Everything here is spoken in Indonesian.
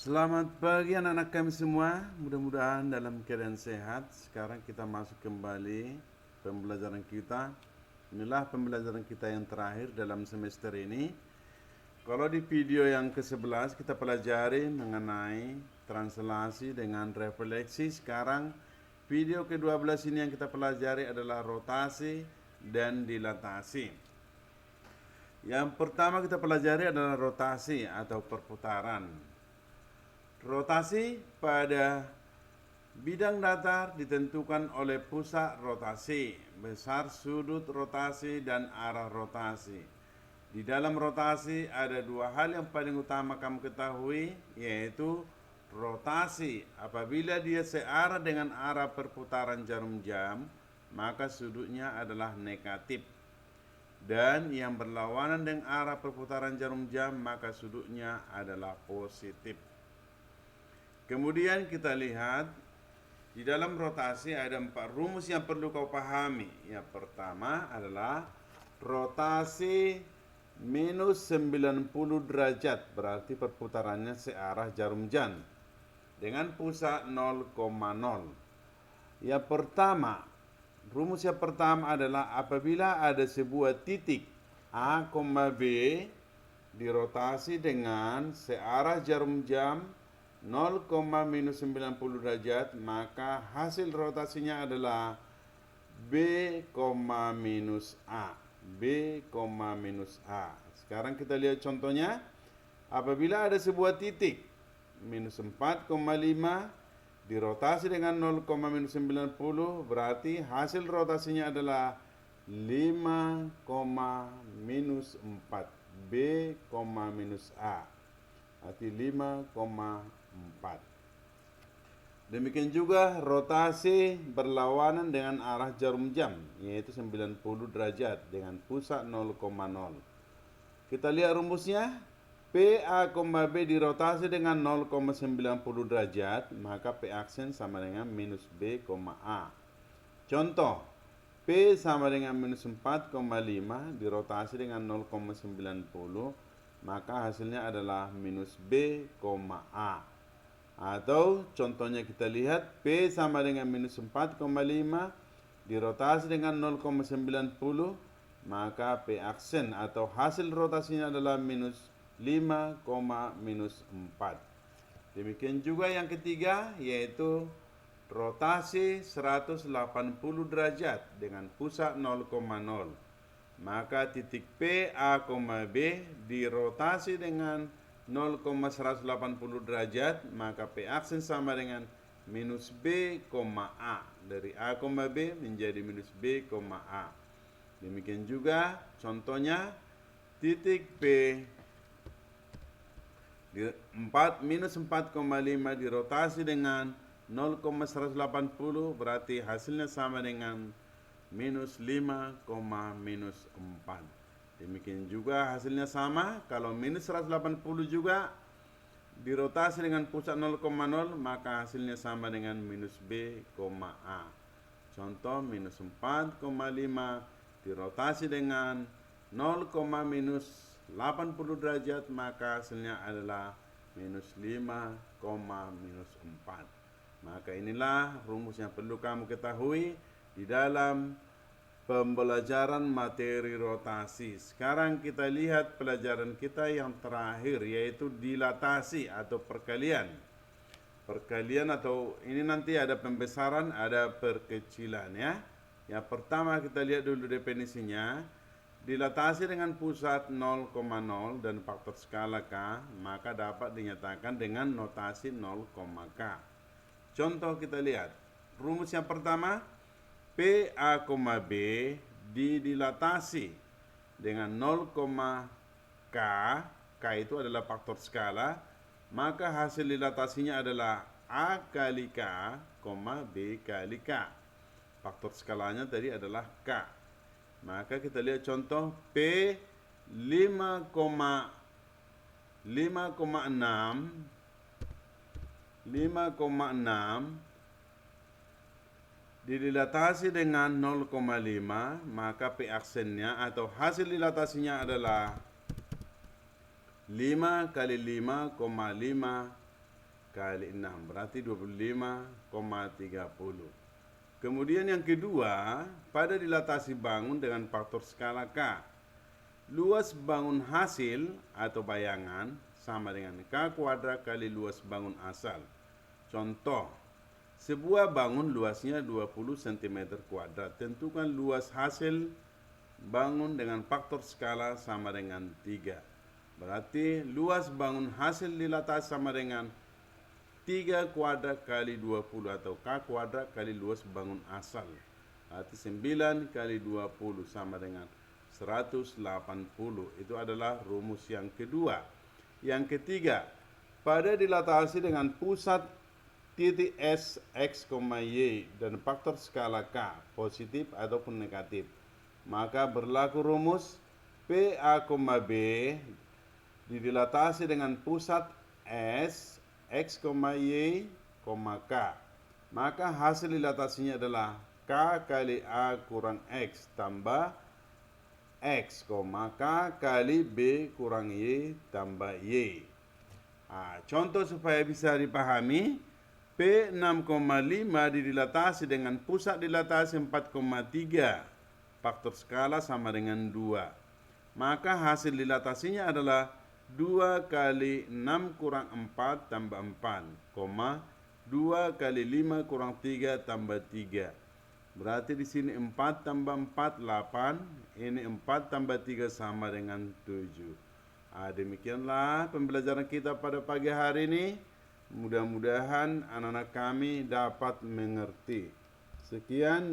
Selamat pagi anak-anak kami semua, mudah-mudahan dalam keadaan sehat. Sekarang kita masuk kembali pembelajaran kita. Inilah pembelajaran kita yang terakhir dalam semester ini. Kalau di video yang ke-11 kita pelajari mengenai translasi dengan refleksi. Sekarang video ke-12 ini yang kita pelajari adalah rotasi dan dilatasi. Yang pertama kita pelajari adalah rotasi atau perputaran. Rotasi pada bidang datar ditentukan oleh pusat rotasi, besar sudut rotasi, dan arah rotasi. Di dalam rotasi ada dua hal yang paling utama kamu ketahui, yaitu rotasi. Apabila dia searah dengan arah perputaran jarum jam, maka sudutnya adalah negatif. Dan yang berlawanan dengan arah perputaran jarum jam, maka sudutnya adalah positif. Kemudian kita lihat di dalam rotasi ada 4 rumus yang perlu kau pahami. Yang pertama adalah rotasi minus 90 derajat, berarti perputarannya searah jarum jam dengan pusat 0,0. Yang pertama, rumus yang pertama adalah apabila ada sebuah titik A, B dirotasi dengan searah jarum jam 0, minus 90 derajat, maka hasil rotasinya adalah B, minus A. B, minus A. Sekarang kita lihat contohnya. Apabila ada sebuah titik minus 4,5 dirotasi dengan 0, minus 90, berarti hasil rotasinya adalah 5, minus 4. B, minus A. Arti 5,4. Demikian juga rotasi berlawanan dengan arah jarum jam, yaitu 90 derajat dengan pusat 0,0. Kita lihat rumusnya. PA, B dirotasi dengan 0,90 derajat, maka P aksen sama dengan minus B, A. Contoh, P sama dengan minus 4,5 dirotasi dengan 0,90, maka hasilnya adalah minus B, A. Atau contohnya kita lihat P sama dengan minus 4,5 dirotasi dengan 0,90, maka P aksen atau hasil rotasinya adalah minus 5, minus 4. Demikian juga yang ketiga, yaitu rotasi 180 derajat dengan pusat 0,0. Maka titik P, A, B dirotasi dengan 0,180 derajat, maka P aksen sama dengan minus B, A. Dari A, B menjadi minus B, A. Demikian juga contohnya titik P minus 4,5 dirotasi dengan 0,180, berarti hasilnya sama dengan minus 5, minus 4. Demikian juga hasilnya sama. Kalau minus 180 juga dirotasi dengan pusat 0,0, maka hasilnya sama dengan minus B, A. Contoh minus 4,5 dirotasi dengan 0, minus 80 derajat, maka hasilnya adalah minus 5, minus 4. Maka inilah rumus yang perlu kamu ketahui di dalam pembelajaran materi rotasi. Sekarang kita lihat pelajaran kita yang terakhir, yaitu dilatasi atau perkalian. Perkalian atau ini nanti ada pembesaran, ada perkecilan ya. Yang pertama kita lihat dulu definisinya. Dilatasi dengan pusat 0,0 dan faktor skala K, maka dapat dinyatakan dengan notasi 0, K. Contoh kita lihat. Rumus yang pertama, P, A, B dilatasi dengan 0, K. K itu adalah faktor skala. Maka hasil dilatasinya adalah A kali K, B kali K. Faktor skalanya tadi adalah K. Maka kita lihat contoh P 5,6 dilatasi dengan 0,5, maka P aksennya atau hasil dilatasinya adalah 5 kali 5,5 kali 6, berarti 25,30. Kemudian yang kedua, pada dilatasi bangun dengan faktor skala K. Luas bangun hasil atau bayangan sama dengan K kuadrat kali luas bangun asal. Contoh, sebuah bangun luasnya 20 cm kuadrat. Tentukan luas hasil bangun dengan faktor skala sama dengan 3. Berarti luas bangun hasil dilatasi sama dengan 3 kuadrat kali 20 atau K kuadrat kali luas bangun asal. Berarti 9 kali 20 sama dengan 180. Itu adalah rumus yang kedua. Yang ketiga, pada dilatasi dengan pusat titik S, X, Y dan faktor skala K, positif ataupun negatif, maka berlaku rumus PA, B didilatasi dengan pusat S, X, Y, K. Maka hasil dilatasinya adalah K kali A kurang X tambah X, K kali B kurang Y tambah Y. Contoh supaya bisa dipahami, P6,5 didilatasi dengan pusat dilatasi 4,3. Faktor skala sama dengan 2. Maka hasil dilatasinya adalah 2 kali 6 kurang 4 tambah 4, 2 kali 5 kurang 3 tambah 3. Berarti di sini 4 tambah 4, 8. Ini 4 tambah 3 sama dengan 7. Demikianlah pembelajaran kita pada pagi hari ini. Mudah-mudahan anak-anak kami dapat mengerti. Sekian.